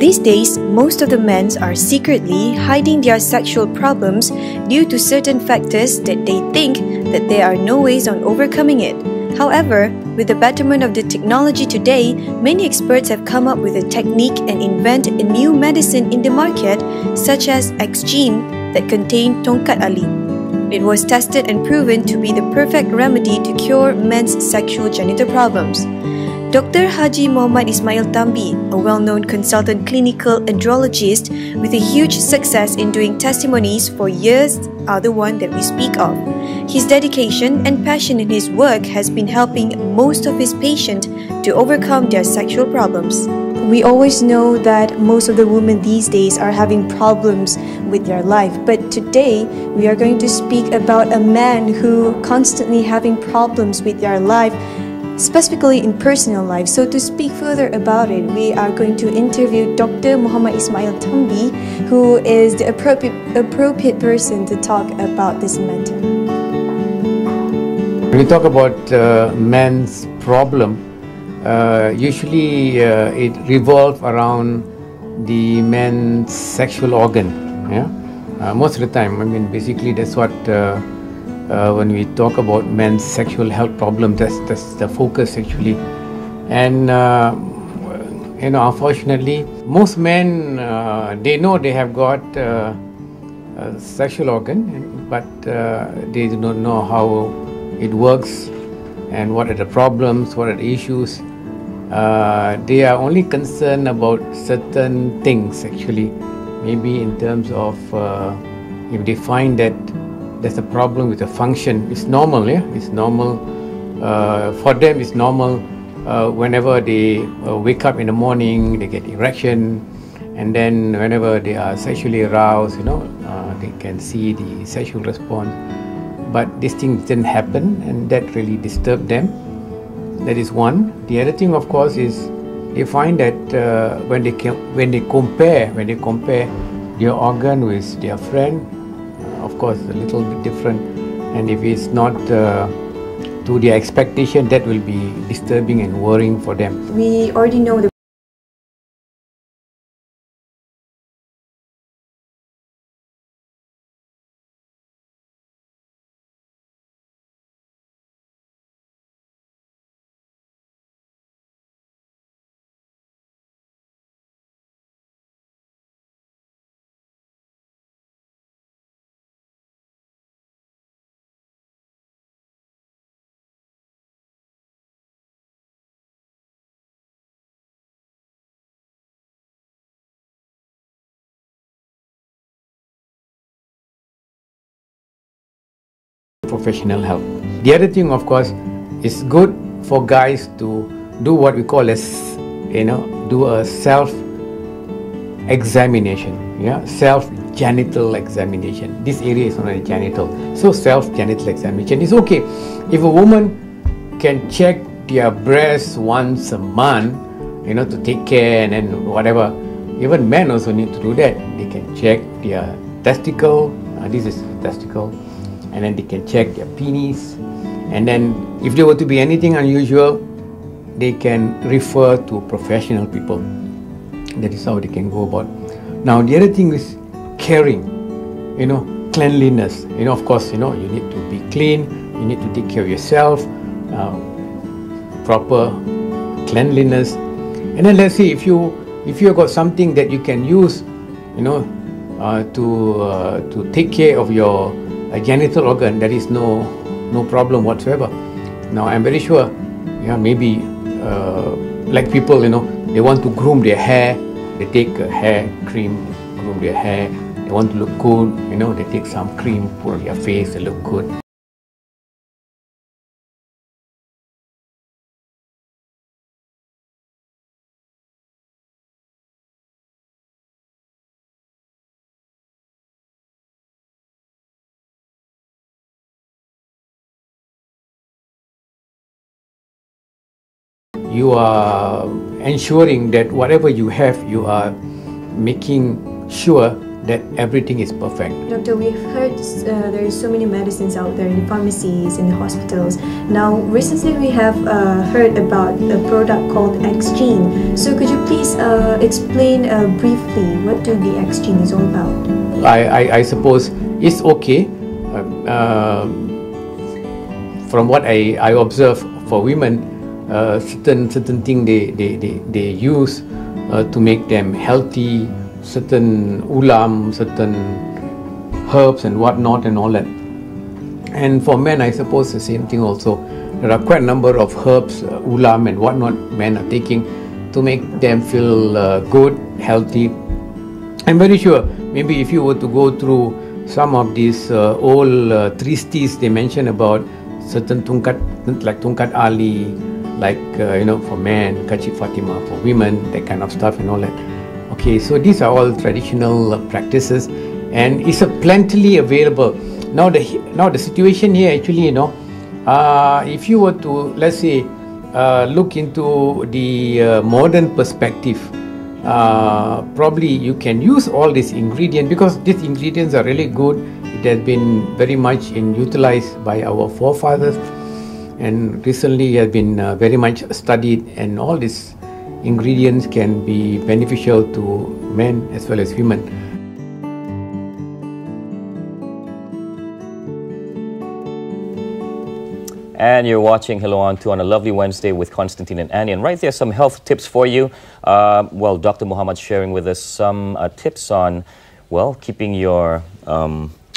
These days, most of the men are secretly hiding their sexual problems due to certain factors that they think that there are no ways on overcoming it. However, with the betterment of the technology today, many experts have come up with a technique and invent a new medicine in the market, such as XGene that contain tongkat ali. It was tested and proven to be the perfect remedy to cure men's sexual genital problems. Dr. Haji Muhammad Ismail Tambi, a well-known consultant clinical andrologist with a huge success in doing testimonies for years, are the one that we speak of. His dedication and passion in his work has been helping most of his patients to overcome their sexual problems. We always know that most of the women these days are having problems with their life, but today we are going to speak about a man who constantly having problems with their life, specifically in personal life. So to speak further about it, we are going to interview Dr. Muhammad Ismail Tambi, who is the appropriate person to talk about this matter. When we talk about men's problem, usually it revolves around the man's sexual organ. Yeah, most of the time. I mean, basically that's what. When we talk about men's sexual health problems, that's the focus actually. And unfortunately, most men they know they have got a sexual organ, but they do not know how it works and what are the problems, what are the issues. They are only concerned about certain things actually. Maybe in terms of if they find that there's a problem with the function, it's normal, yeah? It's normal. For them, it's normal. Whenever they wake up in the morning, they get erection, and then whenever they are sexually aroused, they can see the sexual response. But this thing didn't happen, and that really disturbed them. That is one. The other thing, of course, is they find that when they compare their organ with their friend, of course, a little bit different, and if it's not to their expectation, that will be disturbing and worrying for them. We already know the professional help. The other thing, of course, is good for guys to do what we call as, do a self-examination, self-genital examination. This area is known as genital. So self-genital examination is okay. If a woman can check their breasts once a month, to take care and then whatever, even men also need to do that. They can check their testicle, this is testicle, and then they can check their penis, and then if there were to be anything unusual, they can refer to professional people. That is how they can go about. Now the other thing is caring, cleanliness. Of course, you need to be clean, you need to take care of yourself, proper cleanliness. And then let's see, if you have got something that you can use, to take care of your genital organ, there is no problem whatsoever. Now I'm very sure, maybe like people, they want to groom their hair, they take a hair cream, groom their hair. They want to look good, they take some cream, put on their face, they look good. You are ensuring that whatever you have, you are making sure that everything is perfect. Doctor, we've heard there are so many medicines out there in the pharmacies, in the hospitals. Now, recently we have heard about a product called XGene. So could you please explain briefly what the XGene is all about? I suppose it's okay. From what I observe for women, certain thing they use to make them healthy, certain ulam, certain herbs and whatnot and all that. And for men, I suppose the same thing also. There are quite a number of herbs, ulam and whatnot men are taking to make them feel good, healthy. I'm very sure maybe if you were to go through some of these old tristis they mention about certain tungkat, like tungkat Ali, like for men, kachik Fatima for women, that kind of stuff and all that. Okay, so these are all traditional practices, and it's plentifully available. Now the situation here actually, if you were to, let's say, look into the modern perspective, probably you can use all these ingredients because these ingredients are really good. It has been very much utilized by our forefathers, and recently has been very much studied, and all these ingredients can be beneficial to men as well as women. And you're watching Hello On 2 on a lovely Wednesday with Constantine and Annie. And right there, some health tips for you. Well, Dr. Muhammad sharing with us some tips on, well, keeping your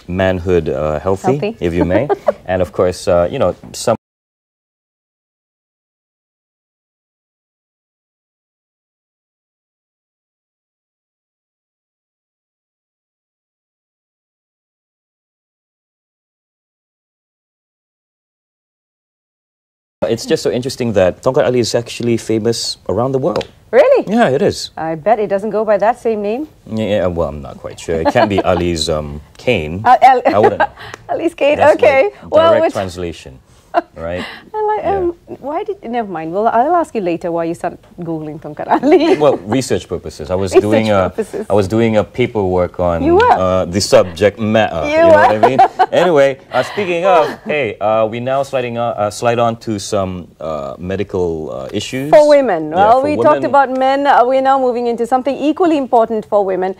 manhood healthy, if you may. And of course, some it's just so interesting that Tongkat Ali is actually famous around the world. Really? Yeah, it is. I bet it doesn't go by that same name. Yeah, well, I'm not quite sure. It can't be Ali's cane. I wouldn't know. Ali's cane, That's okay. Like direct translation, right? Why did, never mind. Well, I'll ask you later why you started Googling Tongkat Ali. Well, research purposes. I was Research doing a paperwork on You were? the subject matter. You know what I mean? Anyway, speaking of, hey, we now slide on to some medical issues. For women. Yeah, Well, for we women. talked about men. We're now moving into something equally important for women.